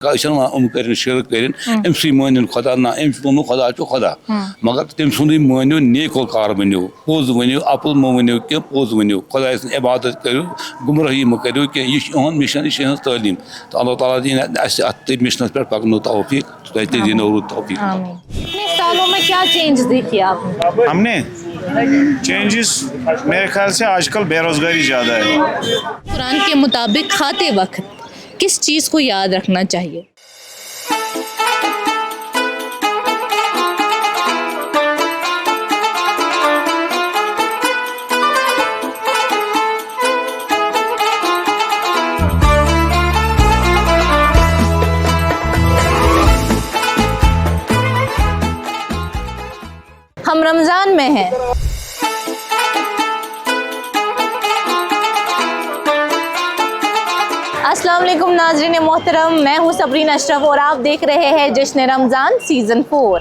कर शिरक कर मान खुदा ना अम खुदा खुदा मगर तम सुंद मानो नेको कार वनो पोज वनो अपुल मो वनो कि पोज वनो खुदा इबादत करो गुमराही मो करो कि यह मिशन यह तालीम तो अल्लाह ताला दिन अत मिशन पे पकनो तौफीक दिन तौफीक। इतने सालों में क्या चेंज देखी आपने? हमने चेंजेस मेरे ख्याल से आजकल बेरोजगारी ज़्यादा है। कुरान के मुताबिक खाते वक्त किस चीज़ को याद रखना चाहिए? हम रमज़ान में हैं। अस्सलाम वालेकुम नाज़रीन मोहतरम, मैं हूँ सबरीन अशरफ और आप देख रहे हैं जश्न रमज़ान सीज़न 4।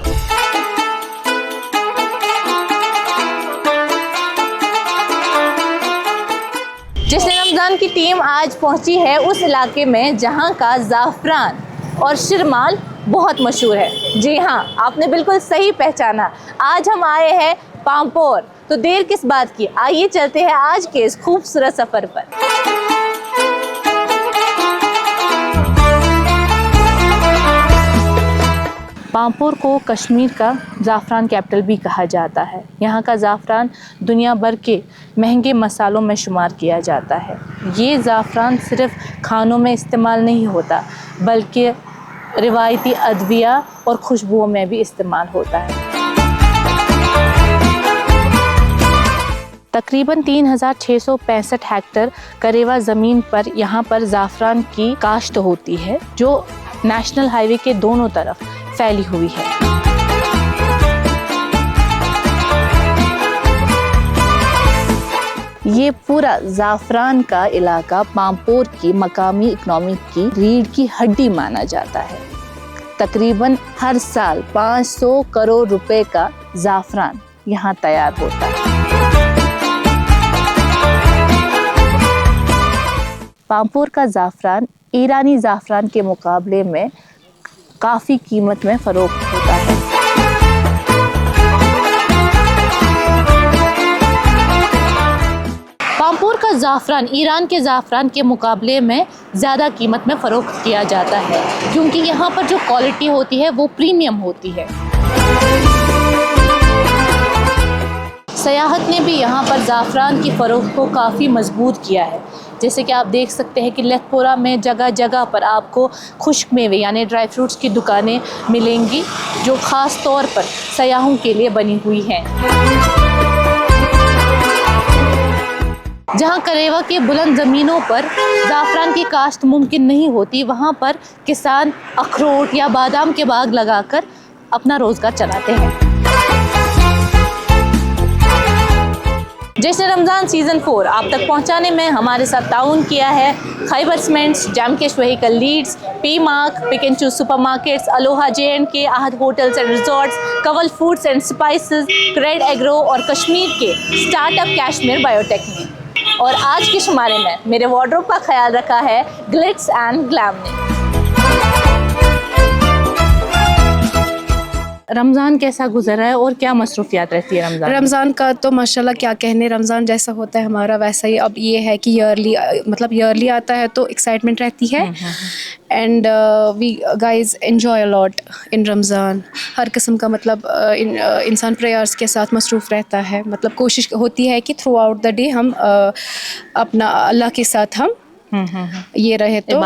जश्न रमज़ान की टीम आज पहुँची है उस इलाके में जहाँ का ज़ाफ़रान और शिरमाल बहुत मशहूर है। जी हाँ, आपने बिल्कुल सही पहचाना। आज हम आए हैं पामपोर। तो देर किस बात की, आइए चलते हैं आज के इस खूबसूरत सफ़र पर। पामपोर को कश्मीर का ज़ाफ़रान कैपिटल भी कहा जाता है। यहाँ का ज़ाफ़रान दुनिया भर के महंगे मसालों में शुमार किया जाता है। ये ज़ाफ़रान सिर्फ़ खानों में इस्तेमाल नहीं होता बल्कि रिवायती अदविया और खुशबुओं में भी इस्तेमाल होता है। तकरीबन 3665 हेक्टेयर करेवा ज़मीन पर यहाँ पर ज़ाफ़रान की काश्त होती है जो नेशनल हाईवे के दोनों तरफ फैली हुई है। ये पूरा ज़ाफ़रान का इलाका पामपोर की मकामी इकनॉमी की रीढ़ की हड्डी माना जाता है। तकरीबन हर साल 500 करोड़ रुपए का ज़ाफ़रान यहाँ तैयार होता है। पामपोर का ज़ाफ़रान ईरानी ज़ाफ़रान के मुकाबले में काफ़ी कीमत में फ़रोख्त होता है। पामपोर का ज़ाफ़रान ईरान के ज़ाफ़रान के मुकाबले में ज़्यादा कीमत में फ़रोख्त किया जाता है क्योंकि यहाँ पर जो क्वालिटी होती है वो प्रीमियम होती है। सयाहत ने भी यहाँ पर ज़ाफ़रान की फ़रोख्त को काफ़ी मजबूत किया है। जैसे कि आप देख सकते हैं कि लेथपोरा में जगह जगह पर आपको खुश्क मेवे यानी ड्राई फ्रूट्स की दुकानें मिलेंगी जो ख़ास तौर पर सयाहों के लिए बनी हुई हैं। जहाँ करेवा के बुलंद ज़मीनों पर ज़ाफ़रान की काश्त मुमकिन नहीं होती, वहाँ पर किसान अखरोट या बादाम के बाग लगाकर अपना रोज़गार चलाते हैं। जश्न रमज़ान सीज़न 4 आप तक पहुंचाने में हमारे साथ ताउन किया है Khyber cements, Jamkesh vehicle leads, P mark, pick and choose supermarkets, Aloha J&K, Ahad hotels and resorts, Kawal foods and spices, क्रेड एग्रो और कश्मीर के स्टार्टअप कैश्मीर बायोटेक ने। और आज के शुमारे में मेरे वार्डरोब का ख्याल रखा है ग्लिट्स एंड ग्लैम ने। रमज़ान कैसा गुजरा है और क्या मसरूफियात रहती है रमज़ान का? तो माशाल्लाह क्या कहने, रमज़ान जैसा होता है हमारा वैसा ही। अब ये है कि ईयरली आता है तो एक्साइटमेंट रहती है and we guys enjoy a lot in Ramzan. हर किस्म का इंसान प्रेयर्स के साथ मसरूफ़ रहता है। कोशिश होती है कि थ्रू आउट द डे हम अपना अल्लाह के साथ हम ये रहे तो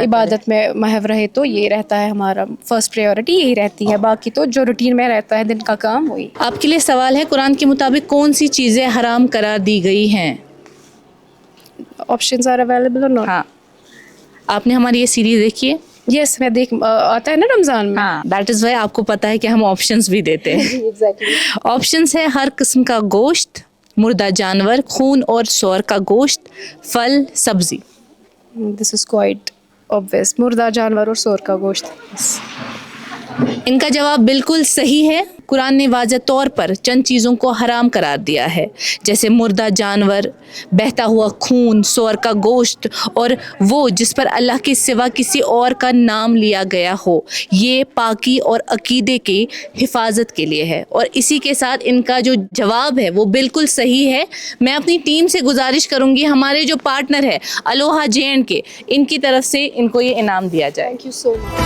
इबादत में महव रहे तो ये रहता है हमारा फर्स्ट प्रायोरिटी, यही रहती है। बाकी तो जो रूटीन में रहता है दिन का काम वही। आपके लिए सवाल है, कुरान के मुताबिक कौन सी चीज़ें हराम करार दी गई हैं? ऑप्शंस आर अवेलेबल और नॉट? हाँ, आपने हमारी ये सीरीज देखी है? यस, मैं आता है ना रमज़ान में। हाँ, दैट इज़ वाई आपको पता है कि हम ऑप्शंस भी देते हैं। एग्जैक्टली। ऑप्शंस है हर किस्म का गोश्त, मुर्दा जानवर, खून और सूअर का गोश्त, फल, सब्जी। दिस इज़ क्वाइट ऑब्वियस, मुर्दा जानवर और सूअर का गोश्त। इनका जवाब बिल्कुल सही है। कुरान ने वाज़ह तौर पर चंद चीज़ों को हराम करार दिया है, जैसे मुर्दा जानवर, बहता हुआ खून, सूअर का गोश्त और वो जिस पर अल्लाह के सिवा किसी और का नाम लिया गया हो। ये पाकी और अकीदे की हिफाजत के लिए है। और इसी के साथ इनका जो जवाब है वो बिल्कुल सही है। मैं अपनी टीम से गुजारिश करूँगी, हमारे जो पार्टनर है अलोहा J&K, इनकी तरफ से इनको ये इनाम दिया जाए। Thank you so much.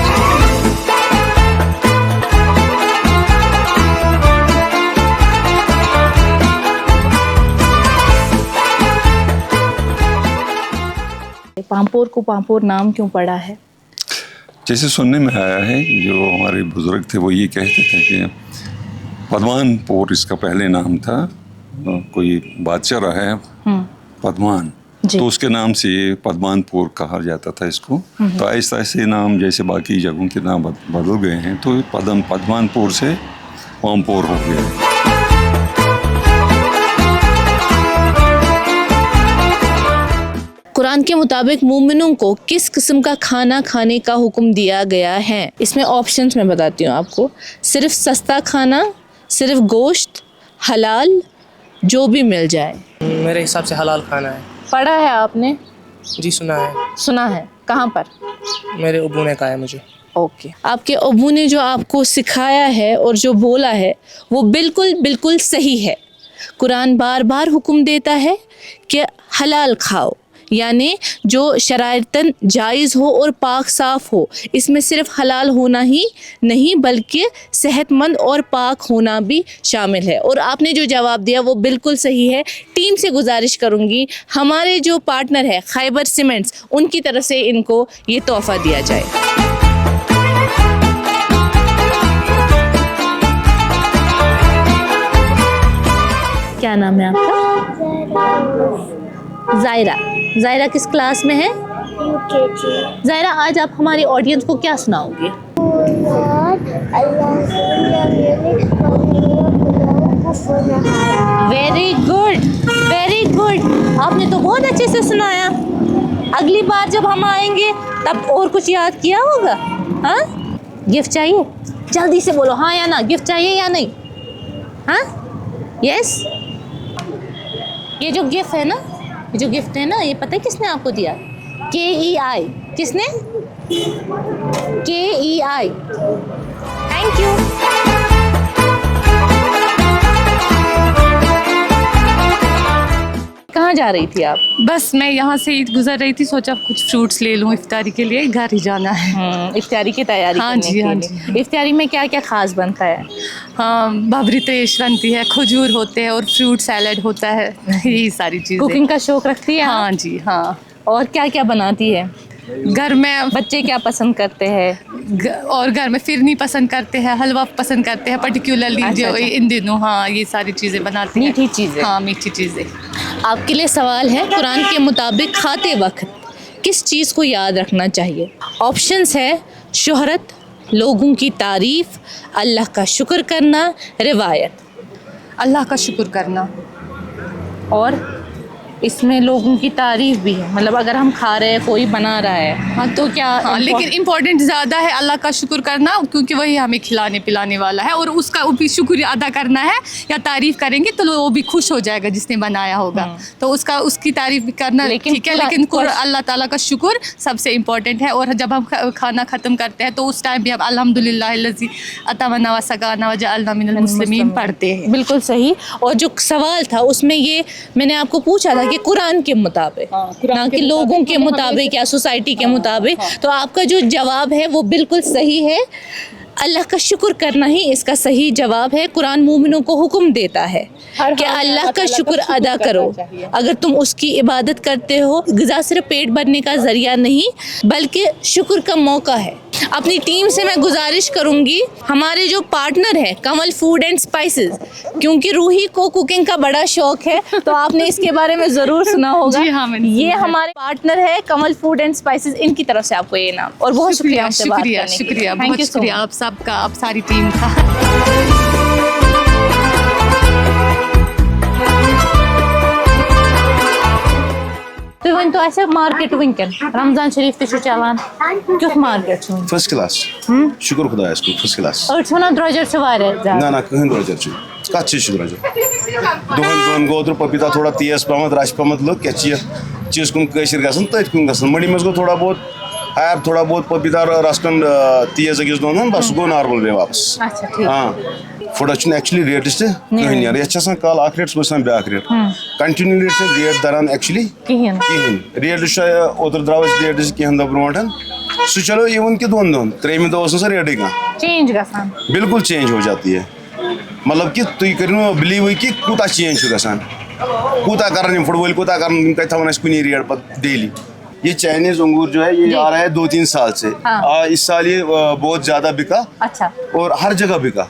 Pampore को पामपोर नाम क्यों पड़ा है? जैसे सुनने में आया है, जो हमारे बुजुर्ग थे वो ये कहते थे कि पदमानपुर इसका पहले नाम था, कोई बादशाह रहा है पदमान, तो उसके नाम से ये पदमानपुर कहा जाता था इसको। तो ऐसा ऐसे नाम जैसे बाकी जगहों के नाम बदल गए हैं, तो पदमानपुर से पामपोर हो गया है। कुरान के मुताबिक मोमिनों को किस किस्म का खाना खाने का हुक्म दिया गया है? इसमें ऑप्शंस मैं बताती हूँ आपको। सिर्फ सस्ता खाना, सिर्फ गोश्त, हलाल, जो भी मिल जाए। मेरे हिसाब से हलाल खाना है। पढ़ा है आपने? जी सुना है, सुना है? कहाँ पर? मेरे अबू ने कहा है मुझे। ओके, आपके अबू ने जो आपको सिखाया है और जो बोला है वो बिल्कुल बिल्कुल सही है। कुरान बार बार हुक्म देता है कि हलाल खाओ, यानी जो शराइतन जायज़ हो और पाक साफ़ हो। इसमें सिर्फ हलाल होना ही नहीं बल्कि सेहतमंद और पाक होना भी शामिल है। और आपने जो जवाब दिया वो बिल्कुल सही है। टीम से गुजारिश करूँगी, हमारे जो पार्टनर है खैबर सीमेंट्स, उनकी तरफ से इनको ये तोहफ़ा दिया जाए। क्या नाम है आपका? ज़ायरा। ज़ायरा किस क्लास में है? UKG। ज़ायरा, आज आप हमारी ऑडियंस को क्या सुनाओगे? वेरी गुड, वेरी गुड, आपने तो बहुत अच्छे से सुनाया। अगली बार जब हम आएंगे तब और कुछ याद किया होगा। हाँ, गिफ्ट चाहिए? जल्दी से बोलो हाँ या ना, गिफ्ट चाहिए या नहीं? हाँ, यस। ये जो गिफ्ट है ना, ये जो गिफ्ट है ना, ये पता है किसने आपको दिया? KEI। किसने? KEI। Thank you. कहाँ जा रही थी आप? बस मैं यहाँ से गुजर रही थी, सोचा कुछ फ्रूट्स ले लूँ इफ्तारी के लिए, घर ही जाना है। इफ्तारी की तैयारी हाँ करने जी, के हाँ लिए। जी। इफ्तारी में क्या क्या खास बनता है? हाँ, बाबरी त्रेश बनती है, खजूर होते हैं और फ्रूट सैलड होता है, यही सारी चीज़ें। कुकिंग का शौक रखती है? हाँ जी, हाँ। और क्या क्या बनाती है? घर में बच्चे क्या पसंद करते हैं? और घर में फिरनी पसंद करते हैं, हलवा पसंद करते हैं, पर्टिकुलरली अच्छा, जो अच्छा। इन दिनों। हाँ, ये सारी चीज़ें बनाते हैं। मीठी चीज़ें? हाँ, मीठी चीज़ें। आपके लिए सवाल है, कुरान के मुताबिक खाते वक्त किस चीज़ को याद रखना चाहिए? ऑप्शंस है शोहरत, लोगों की तारीफ, अल्लाह का शुक्र करना, रिवायत। अल्लाह का शुक्र करना। और इसमें लोगों की तारीफ भी है, मतलब अगर हम खा रहे हैं, कोई बना रहा है, हाँ तो क्या? हाँ, लेकिन इम्पोर्टेंट ज़्यादा है अल्लाह का शुक्र करना, क्योंकि वही हमें खिलाने पिलाने वाला है, और उसका भी शुक्रिया अदा करना है। या तारीफ़ करेंगे तो वो भी खुश हो जाएगा जिसने बनाया होगा, तो उसकी तारीफ़ भी करना ठीक है, लेकिन अल्लाह ताला का शुक्र सबसे इम्पोर्टेंट है। और जब हम खाना ख़त्म करते हैं तो उस टाइम भी हम अल्हम्दुलिल्लाह लज़ी अतामना व सगाना व जअलना मिनल मुस्लिमीन पढ़ते हैं। बिल्कुल सही। और जो सवाल था उसमें ये मैंने आपको पूछा था कि कुरान के मुताबिक, ना कि लोगों के मुताबिक या सोसाइटी के मुताबिक, तो आपका जो जवाब है वो बिल्कुल सही है। अल्लाह का शुक्र करना ही इसका सही जवाब है। कुरान मोमिनों को हुक्म देता है कि अल्लाह का शुक्र अदा करो। अगर तुम उसकी इबादत करते हो, ग़िज़ा सिर्फ पेट भरने का ज़रिया नहीं बल्कि शुक्र का मौका है। अपनी टीम से मैं गुजारिश करूंगी, हमारे जो पार्टनर है कमल फूड एंड स्पाइसेस, क्योंकि रूही को कुकिंग का बड़ा शौक है तो आपने इसके बारे में ज़रूर सुना होगा। जी हाँ, मैंने ये सुना है। हमारे पार्टनर है कमल फूड एंड स्पाइसेस, इनकी तरफ से आपको ये नाम, और बहुत शुक्रिया हमसे बात शुक्रिया करने के लिए। शुक्रिया, Thank बहुत you so शुक्रिया much। आप सबका, आप सारी टीम का। تُہۍ ؤنۍتو اَسہِ مارکیٹ وٕنکٮ۪ن رمضان شریٖف تہِ چھُ چلان کیُتھ مارکیٹ چھُ وٕنۍ؟ فٔسٹ کلاس شُکُر خۄدایَس کُن فٔسٹ کلاس. أڑۍ چھِ وَنان درٛوجر چھُ واریاہ زیادٕ. نہ کٕہٕنۍ درٛوجر چھُ کَتھ چیٖز چھُ درٛوجر دۄہَن گوٚو اوترٕ پٔپیٖتا تھوڑا تیز پہمتھ رش پہمتھ لُکھ کیٛاہ چھِ یَتھ چیٖز کُن کٲشِر گژھان تٔتھۍ کُن گژھان مٔنڈی منٛز گوٚو تھوڑا بہت ایپ تھوڑا بہت پٔپیٖتا رس کُن تیز أکِس دۄن بس سُہ گوٚو نارمل بیٚیہِ واپس. اچھا ٹھیٖک. ہاں فُڈَس چھُنہٕ ایکچُلی ریٹٕس تہِ کٕہٕنۍ نیران یَتھ چھِ آسان کالہٕ اکھ ریٹ صُبحس آسان بیٛاکھ ریٹ کَنٹِنیوٗلی چھِنہٕ ریٹ دَران ایکچُلی کِہیٖنۍ. ریٹٕس چھُ اوترٕ درٛاو اَسہِ ریٹٕس کینٛہہ دۄہ برونٛٹھ سُہ چلو اِوٕن کہِ دۄن دۄہن ترٛیٚیِمہِ دۄہ ٲس نہٕ سۄ ریٹٕے کانٛہہ چینج گژھان. بالکل چینج ہو جاتی ہے مطلب کہ تُہۍ کٔرِو نہٕ بِلیٖوٕے کہِ کوٗتاہ چینج چھُ گژھان کوٗتاہ کَرَن یِم فُڈ وٲلۍ کوٗتاہ کَرَن یِم کَتہِ تھاوَن اَسہِ کُنی ریٹ پَتہٕ ڈیلی. یہ چائنیز انگور جو ہے یہ آ رہا ہے 2-3 سال سے. اس سال یہ بہت زیادہ بکا اور ہر جگہ بکا.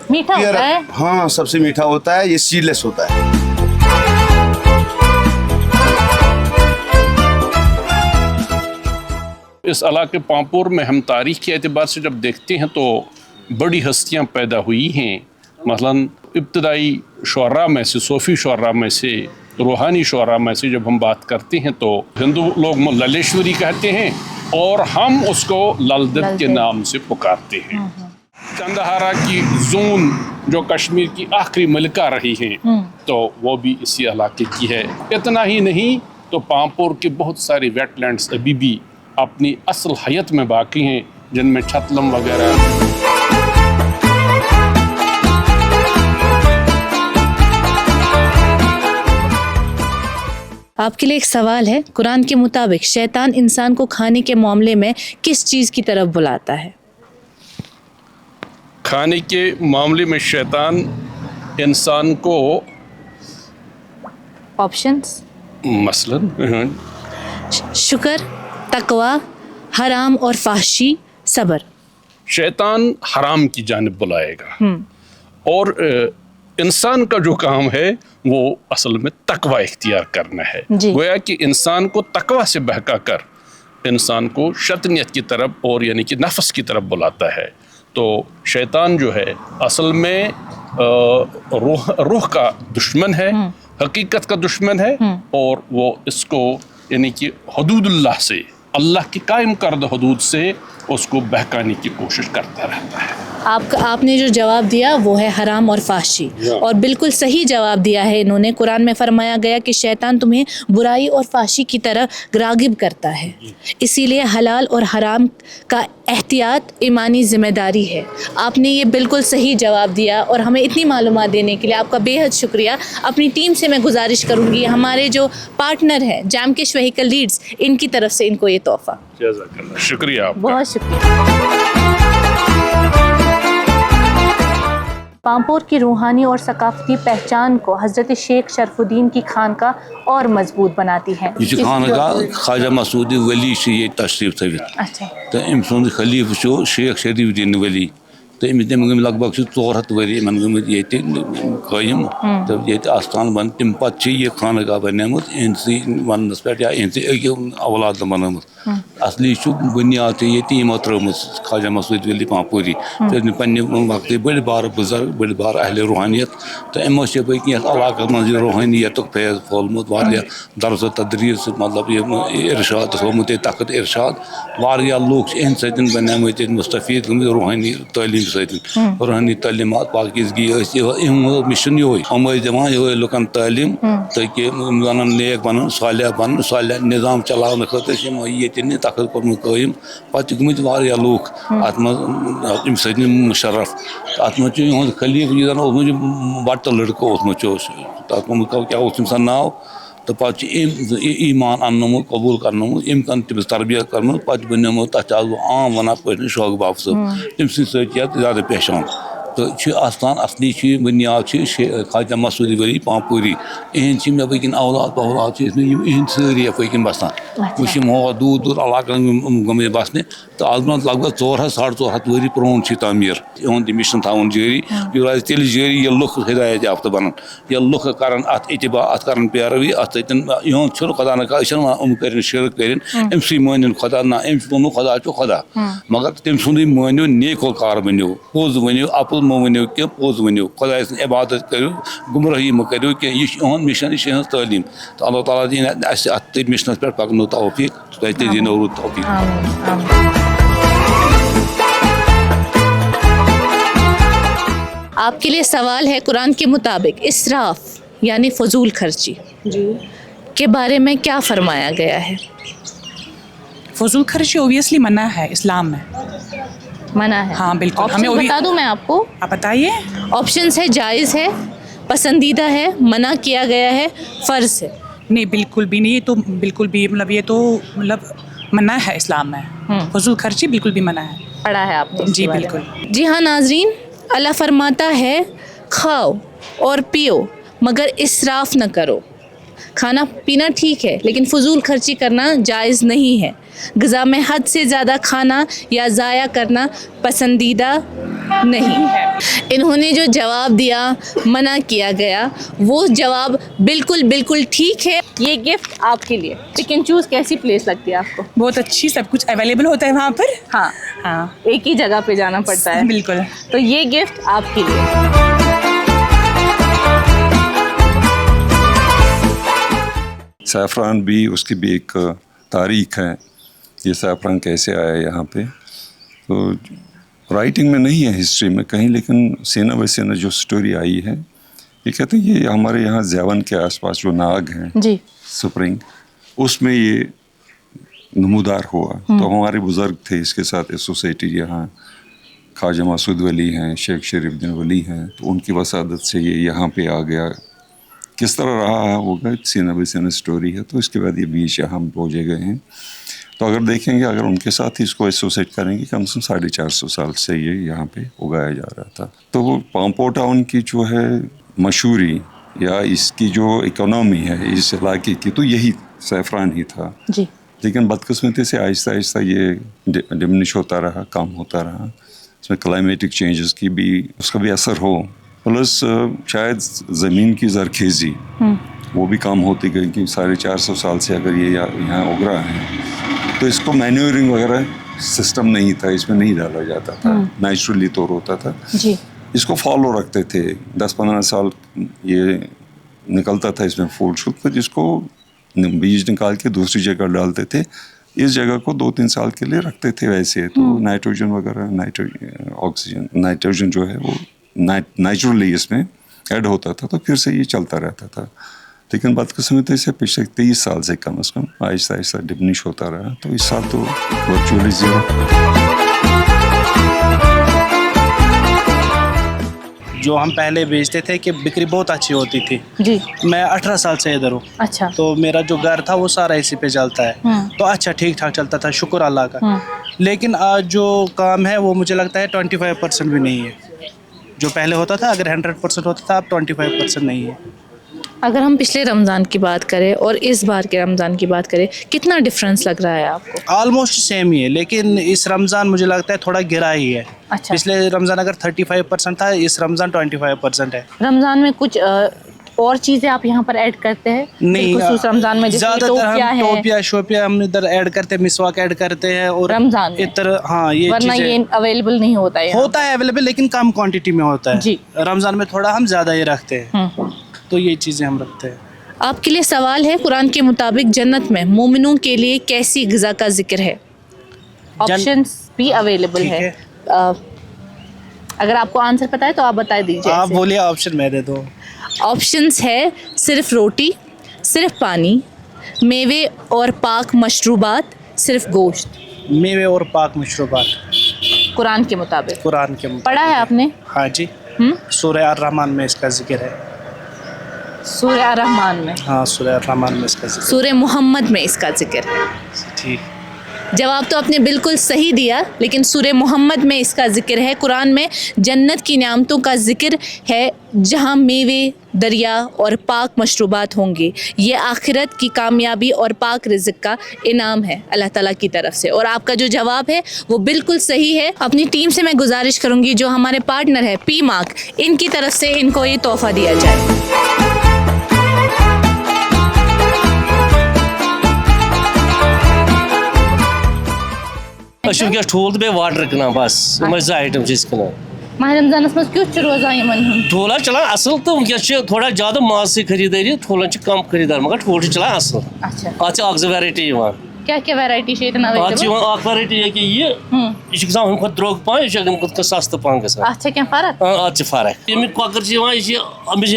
میٹھا ہوتا ہے. ہاں سب سے میٹھا ہوتا ہے یہ سیڈ لیس ہوتا ہے. اس علاقے پامپور میں ہم تاریخ کے اعتبار سے جب دیکھتے ہیں تو بڑی ہستیاں پیدا ہوئی ہیں. مثلاً ابتدائی شعراء میں سے صوفی شعراء میں سے روحانی شعراء میں سے جب ہم بات کرتے ہیں تو ہندو لوگ للیشوری کہتے ہیں اور ہم اس کو لل دت کے نام سے پکارتے ہیں. کندہارا کی زون جو کشمیر کی آخری ملکہ رہی ہیں تو وہ بھی اسی علاقے کی ہے. اتنا ہی نہیں تو پامپور کے بہت سارے ویٹ لینڈز ابھی بھی اپنی اصل حیت میں باقی ہیں جن میں چھتلم وغیرہ. آپ کے لیے ایک سوال ہے. قرآن کے مطابق شیطان انسان کو کھانے کے معاملے میں کس چیز کی طرف بلاتا ہے؟ کھانے کے معاملے میں شیطان انسان کو آپشنز مثلاً شکر، تقوی، حرام اور فحشی، صبر. شیطان حرام کی جانب بلائے گا اور انسان کا جو کام ہے وہ اصل میں تقوی اختیار کرنا ہے. گویا کہ انسان کو تقوی سے بہکا کر انسان کو شیطنیت کی طرف اور یعنی کہ نفس کی طرف بلاتا ہے. تو شیطان جو ہے اصل میں روح کا دشمن ہے، حقیقت کا دشمن ہے اور وہ اس کو یعنی کہ حدود اللہ سے، اللہ کی قائم کردہ حدود سے اس کو بہکانے کی کوشش کرتا رہتا ہے. آپ نے جو جواب دیا وہ ہے حرام اور فحشی، اور بالکل صحیح جواب دیا ہے انہوں نے. قرآن میں فرمایا گیا کہ شیطان تمہیں برائی اور فحشی کی طرف راغب کرتا ہے، اسی لیے حلال اور حرام کا احتیاط ایمانی ذمہ داری ہے. آپ نے یہ بالکل صحیح جواب دیا اور ہمیں اتنی معلومات دینے کے لیے آپ کا بے حد شکریہ. اپنی ٹیم سے میں گزارش کروں گی ہمارے جو پارٹنر ہیں جامکش وہیکل لیڈز، ان کی طرف سے ان کو یہ تحفہ. شکریہ آپ کا. بہت شکریہ. پامپور کی روحانی اور ثقافتی پہچان کو حضرت شیخ شرف الدین کی خانقاہ اور مضبوط بناتی ہے. یہ خانقاہ خواجہ مسعود ولی سے یہ تشریف تھوت تو ام سند خلیفہ چھو شیخ شریف الدین ولی تو تم گئی لگ بھگ 400 ؤری ان گمت یہ قائم تو یہ آستان بن تم پتہ یہ خانقاہ بنیمت اہنسی ونس پہ یا اہنسی اولاد بنومت. اصلی بنیاد یہ یمو ترمت خواجہ مسعود ولی پامپوری پنہ وقت بڑ بار بزرگ بڑ بار اہل روحانیت تو امو پکی یتھ علاقہ من روحانیت فیض پھولمت واریاہ درس و تدریس مطلب یہ ارشاد تھومت تخت ارشاد واریاہ لوگ اہند ستن بنیمت مستفید گمت روحانی تعلیم ستن روحانی تعلیمات پاکیزگی مشن یہ دان یہ لکن تعلیم تاکہ ون نیک بنن صالح نظام چلاؤ خاطر یہ تخت کورمت قائم پتہ گمت واریاہ لوگ ات من سن مشرف ات من یہ خلیف یہ زن اوسمت بٹہ لڑکہ اوسمت تک کیا تم ناو تو پتہ ایمان انمت قبول کرنمت ام کن تمس تربیت کرمت پتہ بنیومت تک عام ونان پہ شوق باب صاحب تم سی زیادہ پہچان. تو آستان اصلی بنیاد خواجہ مسعود ولی پامپوری اہند مے پکن اولاد پولاد اہند ساری پکن بسان وہ دور دور علاقہ گمت بسنے تو آز برونٛٹھ لگ بھگ 400-450 ؤری پرون تعمیر یہ مشن تھاون جاری. یہ روز تیل جاری یہ لُکھ ہدایت یافتہ بنان یہ لُکھ کرن ات اتباع ات کرن پیروی ات سن خدا نہ کرن شرک کرن ام سی مانن خدا نہ ام خدا چھ خدا مگر تم سند مانو نیک کار ونو پوز ونو اپل مہ ؤنِو کینٛہہ پوٚز ؤنِو خۄداے سٕنٛز عبادت کٔرِو گُمرٲہی مہٕ کٔرِو کینٛہہ یہِ چھُ یِہُنٛد مِشن یہِ چھِ یِہٕنٛز تعلیٖم تہٕ اللہ تعالیٰ دِیِن اَسہِ اَتھ مِشنَس پٮ۪ٹھ پَکنُک توفیٖق تۄہہِ تہِ دِنو رُت توفیٖق. آپ کے لیے سوال ہے قرآن کے مطابق اسراف یعنی فضول خرچی کے بارے میں کیا فرمایا گیا ہے؟ فضول خرچی اوبیسلی منع ہے اسلام میں. منع ہے؟ ہاں بالکل. آپشن بتا دوں میں آپ کو؟ آپ بتائیے. آپشنس ہے جائز ہے، پسندیدہ ہے، منع کیا گیا ہے، فرض ہے. نہیں بالکل بھی نہیں، یہ تو بالکل بھی مطلب یہ تو مطلب منع ہے اسلام میں. فضول خرچی بالکل بھی منع ہے. پڑھا ہے آپ نے؟ جی بالکل. جی ہاں ناظرین، اللہ فرماتا ہے کھاؤ اور پیو مگر اسراف نہ کرو. کھانا پینا ٹھیک ہے لیکن فضول خرچی کرنا جائز نہیں ہے. غذا میں حد سے زیادہ کھانا یا ضائع کرنا پسندیدہ نہیں ہے. انہوں نے جو جواب دیا منع کیا گیا وہ جواب بالکل بالکل ٹھیک ہے. یہ گفٹ آپ کے لیے. پک اینڈ چوز کیسی پلیس لگتی ہے آپ کو؟ بہت اچھی، سب کچھ اویلیبل ہوتا ہے وہاں پر. ہاں ہاں ایک ہی جگہ پہ جانا پڑتا ہے. بالکل. تو یہ گفٹ آپ کے لیے. سیفران بھی اس کی بھی ایک تاریخ ہے. یہ سیفران کیسے آیا یہاں پہ تو رائٹنگ میں نہیں ہے ہسٹری میں کہیں، لیکن سینہ بہ سینہ جو سٹوری آئی ہے یہ کہتے ہیں یہ ہمارے یہاں زیون کے آس پاس جو ناگ ہیں جی سپرنگ اس میں یہ نمودار ہوا. تو ہمارے بزرگ تھے اس کے ساتھ سوسائٹی یہاں خواجہ مسعود ولی ہیں، شیخ شریف الدین ولی ہیں، تو ان کی وسادت سے یہ یہاں پہ آ گیا. کس طرح رہا ہوگا سینہ بہ سینہ سٹوری ہے. تو اس کے بعد یہ بیچ یہاں پہنچے گئے ہیں. تو اگر دیکھیں گے اگر ان کے ساتھ ہی اس کو ایسوسیٹ کریں گے کم سے کم 450 سال سے یہ یہاں پہ اگایا جا رہا تھا. تو وہ پامپو ٹاؤن کی جو ہے مشہوری یا اس کی جو اکنامی ہے اس علاقے کی تو یہی سیفران ہی تھا. جی. لیکن بدقسمتی سے آہستہ آہستہ یہ ڈمنش ہوتا رہا، کم ہوتا رہا. اس میں کلائمیٹک چینجز کی بھی اس کا بھی اثر ہو، پلس شاید زمین کی زرخیزی وہ بھی کم ہوتی گئی کہ 450 سال سے اگر یہ یہاں اگ رہا ہے تو اس کو مینیورنگ وغیرہ سسٹم نہیں تھا، اس میں نہیں ڈالا جاتا تھا، نیچرلی طور ہوتا تھا. جی. اس کو فالو رکھتے تھے 10-15 سال یہ نکلتا تھا اس میں پھول شول، پھر اس کو بیج نکال کے دوسری جگہ ڈالتے تھے. اس جگہ کو 2-3 سال کے لیے رکھتے تھے ویسے. تو نائٹروجن وغیرہ آکسیجن نائٹروجن جو ہے وہ نیچرلی اس میں ایڈ ہوتا تھا تو پھر سے یہ چلتا رہتا تھا. لیکن بدقسمتی سے پچھلے 30 سال سے کم از کم آہستہ آہستہ ڈمنش ہوتا رہا. تو اس سال تو ورچولی زیرو. جو ہم پہلے بیچتے تھے کہ بکری بہت اچھی ہوتی تھی. جی. میں 18 سال سے ادھر ہوں. اچھا. تو میرا جو گھر تھا وہ سارا اسی پہ چلتا ہے. تو اچھا ٹھیک ٹھاک چلتا تھا، شکر اللہ کا. لیکن آج جو کام ہے وہ مجھے لگتا ہے 25% بھی نہیں ہے. جو پہلے ہوتا تھا اگر 100% ہوتا تھا اب 25% نہیں ہے. اگر ہم پچھلے رمضان کی بات کریں اور اس بار کے رمضان کی بات کریں کتنا ڈفرینس لگ رہا ہے آپ کو؟ آلموسٹ سیم ہی ہے، لیکن اس رمضان مجھے لگتا ہے تھوڑا گرا ہی ہے. اچھا. پچھلے رمضان اگر 35% تھا، اس رمضان 25% ہے. رمضان میں کچھ اور چیزیں آپ یہاں پر ایڈ کرتے ہیں؟ نہیں، خصوص رمضان میں زیادہ تر ہم ٹوپیا شوپیا ہم ادھر ایڈ کرتے ہیں، مسواک ایڈ کرتے ہیں. اور رمضان میں اتر ہاں یہ ورنہ یہ اویلیبل نہیں ہوتا ہے. ہوتا ہے اویلیبل لیکن کم کوانٹٹی میں ہوتا ہے. جی. رمضان میں تھوڑا ہم زیادہ ہی رکھتے ہیں. تو یہ چیزیں ہم رکھتے ہیں. آپ کے لیے سوال ہے قرآن کے مطابق جنت میں مومنوں کے لیے کیسی غذا کا ذکر ہے؟ آپشنز بھی اویلیبل ہے. اگر آپ کو آنسر پتا ہے تو آپ بتا دیجیے. آپ بولیے آپشن میں دے دو. آپشنز ہے صرف روٹی، صرف پانی، میوے اور پاک مشروبات، صرف گوشت. میوے اور پاک مشروبات قرآن کے مطابق. قرآن کے مطابق پڑھا ہے آپ نے؟ ہاں جی. سورہ الرحمن میں اس کا ذکر ہے. سورہ الرحمن میں؟ ہاں سورہ الرحمن میں اس کا ذکر. سورہ محمد میں اس کا ذکر ہے. ٹھیک. جواب تو آپ نے بالکل صحیح دیا، لیکن سورہ محمد میں اس کا ذکر ہے. قرآن میں جنت کی نعمتوں کا ذکر ہے جہاں میوے، دریا اور پاک مشروبات ہوں گے. یہ آخرت کی کامیابی اور پاک رزق کا انعام ہے اللہ تعالیٰ کی طرف سے. اور آپ کا جو جواب ہے وہ بالکل صحیح ہے. اپنی ٹیم سے میں گزارش کروں گی جو ہمارے پارٹنر ہے پی مارک، ان کی طرف سے ان کو یہ تحفہ دیا جائے. ٹھول تو واٹر کٕنان بس یِم ٲسۍ زٕ آیٹم چھِ أسۍ کٕنان. माह रमजानस मज क्युत रोजान यमन हुन ठोला चलान असल तो वनकस थोड़ा ज्यादा माज से खरीदारी ठोलन कम खरीदार मगर ठोल चलान असल अच्छा अत वैरायटी क्या क्या वैरायटी वैरायटी है कि यह गसान हम द्रोग पान यह सस्त पान गसान अच्छा क्या फर्क अत फर्क यह कॉकर अमिस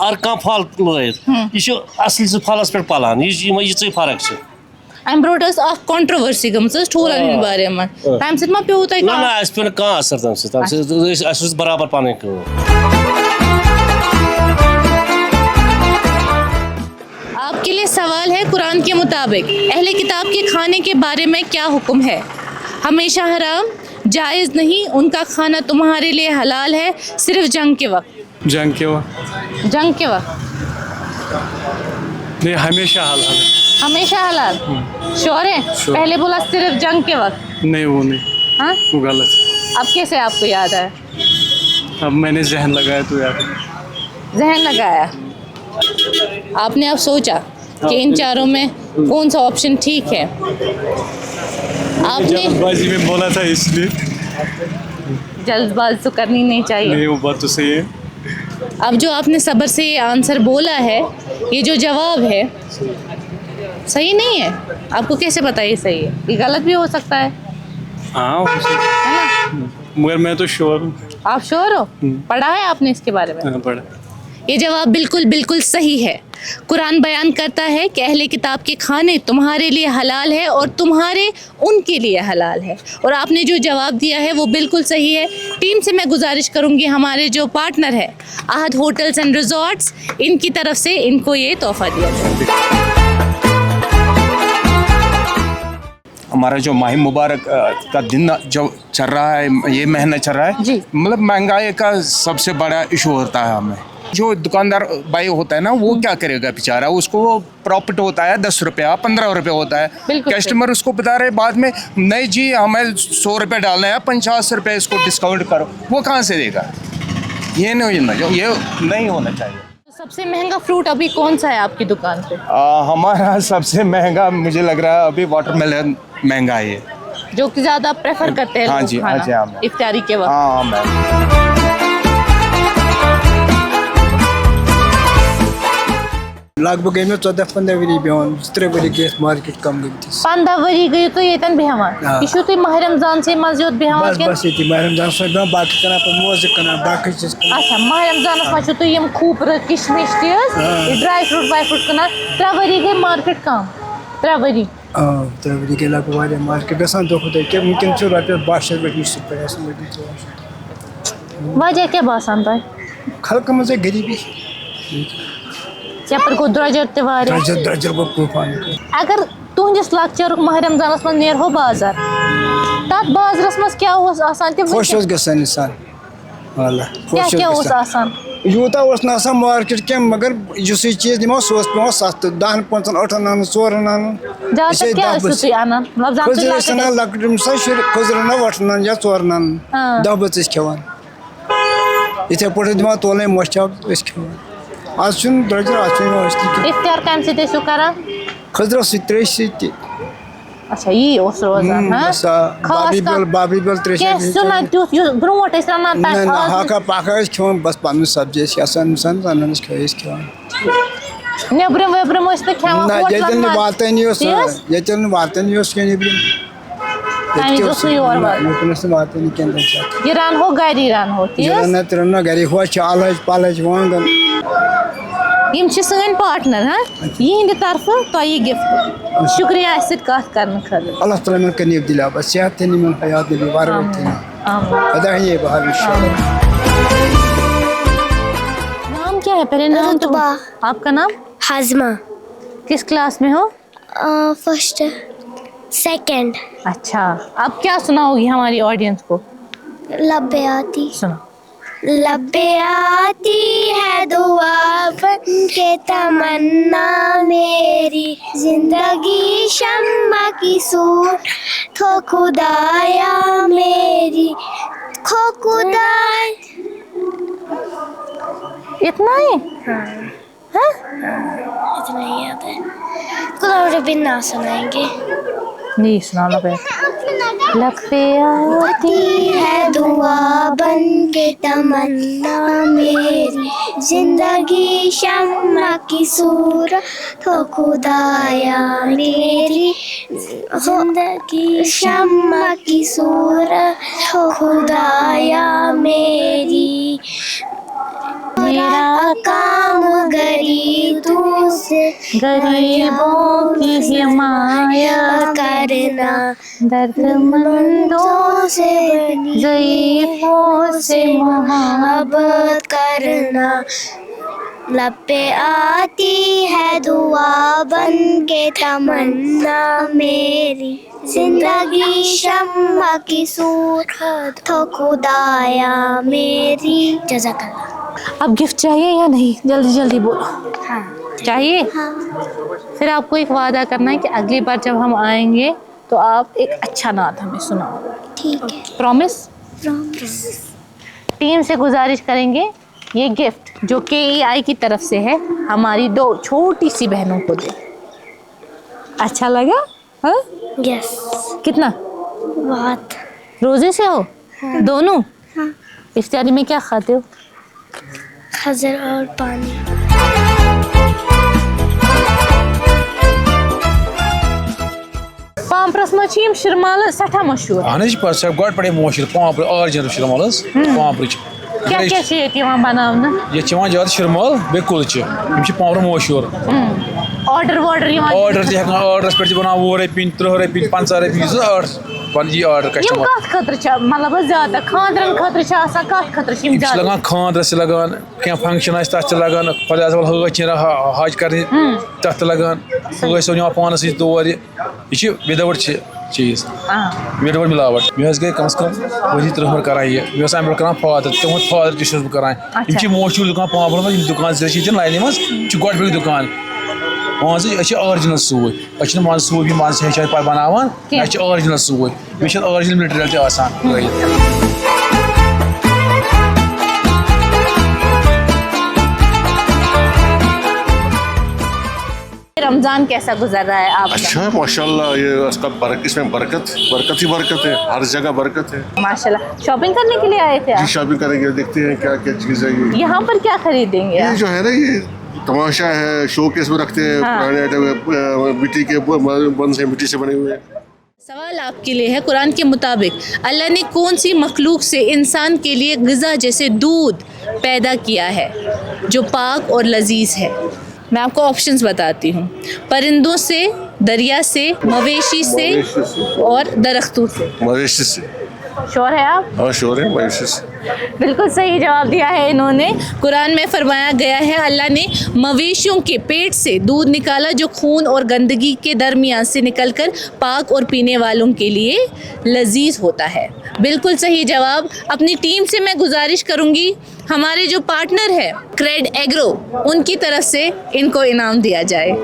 हर कह फल लगित यह असल फलस पे पलान ये फर्क अम ब्रोट कॉन्ट्रोवर्सी गम ठूलन हंद बारे में तम सत मा पे ना पे कह असर तम बराबर पान आपके लिए सवाल है कुरान के मुताबिक अहले किताब के खाने के बारे में क्या हुक्म है? हमेशा हराम, जायज़ नहीं, उनका खाना तुम्हारे लिए हलाल है सिर्फ जंग के वक्त। जंग के वक्त? जंग के वक्त नहीं, हमेशा हलाल। हमेशा हलाल? श्योर है? पहले बोला सिर्फ जंग के वक्त। नहीं वो नहीं, हाँ वो गलत। अब कैसे आपको याद आया? अब मैंने जहन लगाया तो याद। जहन लगाया आपने, अब सोचा कि इन चारों में कौन सा ऑप्शन ठीक है? आपने जल्दबाजी में बोला था इसलिए। जल्दबाजी तो करनी नहीं चाहिए। नहीं वो बात तो सही है। अब जो आपने सब्र से ये आंसर बोला है, ये जो जवाब है सही नहीं है, आपको कैसे पता ये सही है? ये गलत भी हो सकता है। हाँ हो सकता है, मगर मैं तो श्योर हूँ। आप श्योर हो? पढ़ा है आपने इसके बारे में? हाँ पढ़ा। ये जवाब बिल्कुल बिल्कुल सही है। कुरान बयान करता है कि अहले किताब के खाने तुम्हारे लिए हलाल है और तुम्हारे उनके लिए हलाल है, और आपने जो जवाब दिया है वो बिल्कुल सही है। टीम से मैं गुजारिश करूंगी, हमारे जो पार्टनर है आहद होटल्स एंड रिजॉर्ट्स, इनकी तरफ से इनको ये तोहफा दिया जाए। हमारा जो माह मुबारक का दिन जो चल रहा है, ये महीना चल रहा है जी, मतलब महंगाई का सबसे बड़ा इशू होता है हमें। जो दुकानदार भाई होता है ना, वो क्या करेगा बेचारा, उसको प्रॉफिट होता है 10 रुपया 15 रुपये होता है, कस्टमर उसको बता रहे बाद में नहीं जी हमें 100 रुपये डालना है, 50 रुपये इसको डिस्काउंट करो, वो कहाँ से देगा? ये नहीं होना चाहिए। सबसे महंगा फ्रूट अभी कौन सा है आपकी दुकान पे? हमारा सबसे महंगा मुझे लग रहा है अभी वाटरमेलन महंगा है, जो कि ज्यादा प्रेफर करते हैं हाँ लोग जी, खाना हाँ जी, हाँ इफ्तारी के वक्त। हाँ मैम। लगभग गई 14-15 वरी बेहन 3 वरी गई मार्केट कम गई 15 वरी गई तो येतन बेहवान यशु तो माह रमजान से मस्जिद बेहवान बस बस ये माह रमजान से बेहवान बाकी करना पर मौज करना बाकी चीज करना। अच्छा माह रमजान में छो तो यम खूब किशमिश ती ड्राई फ्रूट करना 3 वरी गई मार्केट कम 3 वरी 3 वरी गई लगभग वाले मार्केट गसान दो खुद के मुमकिन से रुपये 12 रुपये से पैसे मिलते। वजह क्या बासान भाई? खल्क मजे गरीबी पर को द्रजर त्योहार द्रजर को कूफान अगर तुहस लक्चर माह रमजानस मज नेर हो बाजार तथ बाजारस मज क्या आसान खुश गसान इंसान क्या आसान यूता ना मार्केट क्या मगर इस चीज निमो सो पे सस्त 10 5 8 9 4 9 लकड़ खुजर ना वट नान या 4 नान 10 बच खेवान इथे पे दिमा तोले मोशा आज द्रजर आज इफ्तार कम से तेसु करा खजरा सित्रेश सिटी। अच्छा ये ओस रोजान हां बाबी बेल त्रेश के सुना तू ब्रोट इस रना ता ना हाका पाका खेव बस पानु सब्जी आसान सन जानस खेस खेव नेब्रम वेब्रम इस पे खेव ना जेतन वातन योस जेतन वातन योस के नेब्रम टाइम जो सुई और बात मुकन से वातन के अंदर गिरान हो गाड़ी रान होती है ना तरना गाड़ी हो चालज पालज वांगन यम सन पार्टनर हाँ यह तरफ तो ये गिफ्ट शुक्रिया कत कर अल्लाह ताला में कनीब दिला बस सेहत निमन हयात दिली वार अदा है ये बाहर नाम क्या है पहले नाम तो आपका नाम? हाजमा। किस क्लास में हो? First second. अच्छा आप क्या सुनाओगी हमारी ऑडियंस को? लब्बे आती सुनो। लब्बे आती है दुआ बन के तमन्ना मेरी, जिंदगी शम्मा की सूट खो खुदाया मेरी, खो खुदाया। इतना ही? हाँ इतना ही याद है। कुछ भी ना सुनाएंगे। नहीं सुना लो पे। लब्बे आती है दुआ बन के तमन्ना मेरी, जिंदगी शम्मा की सूरत हो खुदाया मेरी, जिंदगी शम्मा की सूरत हो खुदाया मेरी, मेरा काम गरीबों से, गरीबों की हिमायत करना, दर्दमंदों से, ज़ईफ़ों से मोहब्बत करना, लब पे आती है दुआ बन के तमन्ना मेरी, जिंदगी शम्मा की सूरत हो खुदाया मेरी। जज़ाकल्लाह। अब गिफ्ट चाहिए या नहीं? जल्दी जल्दी बोलो। हाँ चाहिए? हाँ। फिर आपको एक वादा करना है कि अगली बार जब हम आएंगे तो आप एक अच्छा नात हमें सुनाओ। ठीक है। प्रॉमिस? प्रॉमिस। टीम से गुजारिश करेंगे ये गिफ्ट जो KEI की तरफ से है हमारी 2 छोटी सी बहनों को दे। अच्छा लगा? हाँ? यस। कितना? बहुत। रोजे से हो? हाँ। दोनों? हाँ। इफ्तारी में क्या खाते हो? खजर और पानी। पाम्परस में छी शिरमाल सठा मशहूर। अहन पर गोड पड़े मशहूर पाम्पर ऑरिजिनल शिरमाल पाम्पर क्या क्या चाहिए कि वहाँ बनाना? ये ज्यादा शिरमाल बे कुलचे पाम्पर मशहूर। ऑर्डर ऑर्डर ऑर्डर पे बना 2 रपीन 3 रपीन 50 रपीन जी ऑर्डर कस्टमर मतलब ज्यादा खानदरन खतर लगान खानदर से लगान क्या फंक्शन तथ लगान खुदा हज हज कर तथ लगान हज निवान पानस तौर यह विदाउट चीज विदाउट मिलावट मे गई कम से कम 20-30 करान यह मे अमे कर फादर तुद फादर तक करान मशहूर दुकान पाम्पर मज दुकान लाइन मज गोड दुकान मान ऑरिजिनल सूट मन सूट मन से पे बनावान ऑरिजिनल सूट मे ऑरिजिनल मटेरियल रमजान कैसा गुजर रहा है आप? अच्छा है माशाल्लाह, ये इसका इसमें बरकत ही बरकत है, हर जगह बरकत है माशाल्लाह। शॉपिंग करने के लिए आए थे आप? शॉपिंग करेंगे, देखते हैं क्या क्या चीज़ है। यहाँ पर क्या खरीदेंगे? ये जो है ना, ये तमाशा है, शो केस में रखते हैं। हाँ। पुराने आइटम मिट्टी के बन से मिट्टी से बने हुए हैं। सवाल आपके लिए है, कुरान के मुताबिक अल्लाह ने कौन सी मखलूक से इंसान के लिए ग़िज़ा जैसे दूध पैदा किया है जो पाक और लजीज है? मैं आपको ऑप्शंस बताती हूँ। परिंदों से, दरिया से, मवेशी से और दरख्तों से। मवेशी से। श्योर है आप? हाँ श्योर है, मवेशी से। बिल्कुल सही जवाब दिया है इन्होंने। कुरान में फरमाया गया है अल्लाह ने मवेशियों के पेट से दूध निकाला जो खून और गंदगी के दरमियान से निकलकर पाक और पीने वालों के लिए लजीज होता है। बिल्कुल सही जवाब। अपनी टीम से मैं गुजारिश करूंगी हमारे जो पार्टनर है क्रेड एग्रो, उनकी तरफ से इनको इनाम दिया जाए।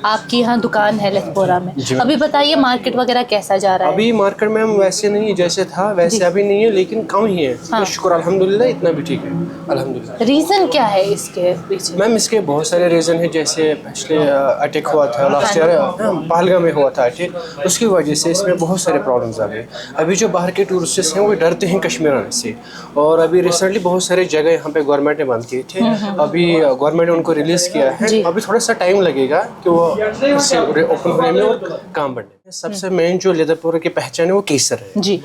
आपकी यहाँ दुकान है लखपोरा में, अभी बताइए मार्केट वगैरह कैसा जा रहा है? अभी मार्केट में हम वैसे नहीं, जैसे था वैसे अभी नहीं है, लेकिन कम ही है। हाँ। शुक्र अल्हम्दुलिल्लाह, इतना भी ठीक है अल्हम्दुलिल्लाह। रीज़न क्या है इसके पीछे? मैम इसके बहुत सारे रीज़न है। जैसे पिछले अटैक हुआ था लास्ट ईयर, पहलगाम में हुआ था अटैक, उसकी वजह से इसमें बहुत सारे प्रॉब्लम्स आ गए। अभी जो बाहर के टूरिस्ट हैं वो डरते हैं कश्मीर आने से, और अभी रिसेंटली बहुत सारे जगह यहाँ पे गवर्नमेंट ने बंद किए थे। अभी गवर्नमेंट ने उनको रिलीज़ किया है, अभी थोड़ा सा टाइम लगेगा कि वो से ओपन होने में और काम बढ़ने में। सबसे मेन जो लेदरपुर की पहचान है वो केसर है जी।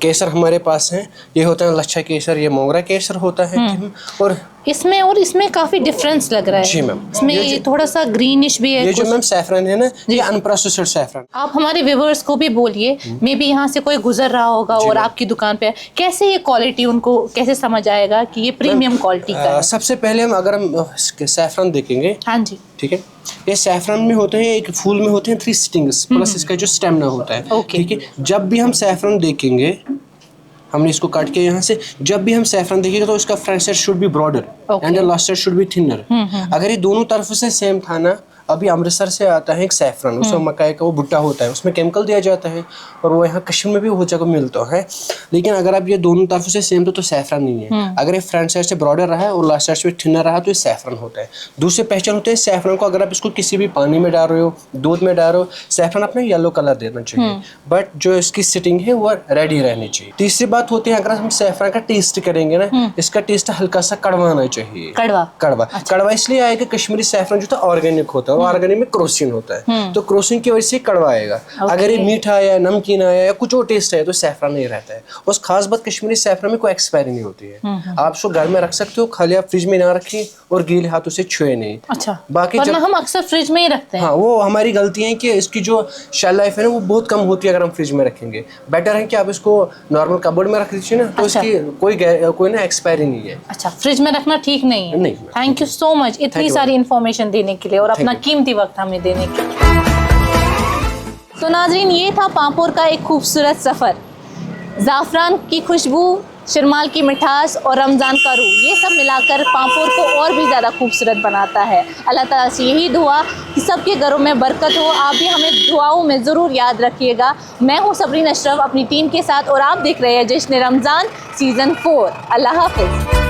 केसर हमारे पास है, ये होता है लच्छा केसर, ये मोगरा केसर होता है। और इसमें काफी डिफरेंस लग रहा है जी मैम। इसमें ये थोड़ा सा ग्रीनिश भी है। ये जो मैम सैफरन है ना, ये अनप्रोसेस्ड सैफरन। आप हमारे व्यूअर्स को भी बोलिए, मे बी यहाँ से कोई गुजर रहा होगा और आपकी दुकान पे कैसे ये क्वालिटी उनको कैसे समझ आएगा कि ये प्रीमियम क्वालिटी का है? सबसे पहले अगर हम सैफरन देखेंगे, हाँ जी ठीक है, ये सैफरन में होते हैं, एक फूल में होते हैं 3 स्टिंग्स प्लस इसका जो स्टेमना होता है, ठीक है। जब भी हम सैफरन देखेंगे, हमने इसको काट के यहाँ से, जब भी हम सैफरन देखेंगे तो इसका front side should be broader and the last side should be thinner. अगर ये दोनों तरफ से सेम था ना, अभी अमृतसर से आता है एक सैफरन, उसमें मकाई का वो भुट्टा होता है, उसमें केमिकल दिया जाता है और वो यहाँ कश्मीर में भी बहुत जगह मिलता है। लेकिन अगर आप ये दोनों तरफ से सेम तो सैफरन नहीं है। अगर ये फ्रंट साइड से ब्रॉडर रहा है और लास्ट साइड से थिनर रहा तो ये सैफरन होता है। दूसरी पहचान होती है सैफरन को, अगर आप इसको किसी भी पानी में डाल रहे हो, दूध में डाल रहे हो, सैफरन अपने येलो कलर देना चाहिए, बट जो इसकी सिटिंग है वो रेड ही रहनी चाहिए। तीसरी बात होती है, अगर हम सैफरन का टेस्ट करेंगे ना, इसका टेस्ट हल्का सा कड़वा आना चाहिए। कड़वा कड़वा कड़वा इसलिए आएगा, कश्मीरी सैफरन जो था ऑर्गेनिक होता है और ऑर्गेनिक में क्रोसिन होता है, तो क्रोसिन की वजह से कड़वा आएगा। अगर ये मीठा आया, नमकीन आया या कुछ और टेस्ट है तो सैफरन नहीं रहता है। उस खास बात कश्मीरी सैफरन में कोई एक्सपायरी नहीं होती है। आप उसको घर में रख सकते हो, खाली आप फ्रिज में ना रखिए और गीले हाथों से छुए नहीं। अच्छा, बाकी वरना हम अक्सर फ्रिज में ही रखते हैं। हाँ, वो हमारी गलती है कि इसकी जो शेल लाइफ है ना वो बहुत कम होती है अगर हम फ्रिज में रखेंगे। बेटर है कि आप इसको नॉर्मल कबर्ड में रख दीजिए ना, तो इसकी कोई ना एक्सपायरी नहीं है। अच्छा, फ्रिज में रखना ठीक नहीं है। नहीं। थैंक यू सो मच इतनी सारी इन्फॉर्मेशन देने के लिए और अपना कीमती वक्त हमें देने के लिए। तो नाजरीन, ये था पांपोर का एक खूबसूरत सफ़र। ज़ाफ़रान की खुशबू, शिरमाल की मिठास और रमज़ान का रूह, ये सब मिलाकर पांपोर को और भी ज़्यादा खूबसूरत बनाता है। अल्लाह ताला से यही दुआ कि सबके घरों में बरकत हो। आप भी हमें दुआओं में ज़रूर याद रखिएगा। मैं हूँ सबरीन अशरफ अपनी टीम के साथ और आप देख रहे हैं जश्न रमज़ान सीज़न 4। अल्लाह हाफ़िज़।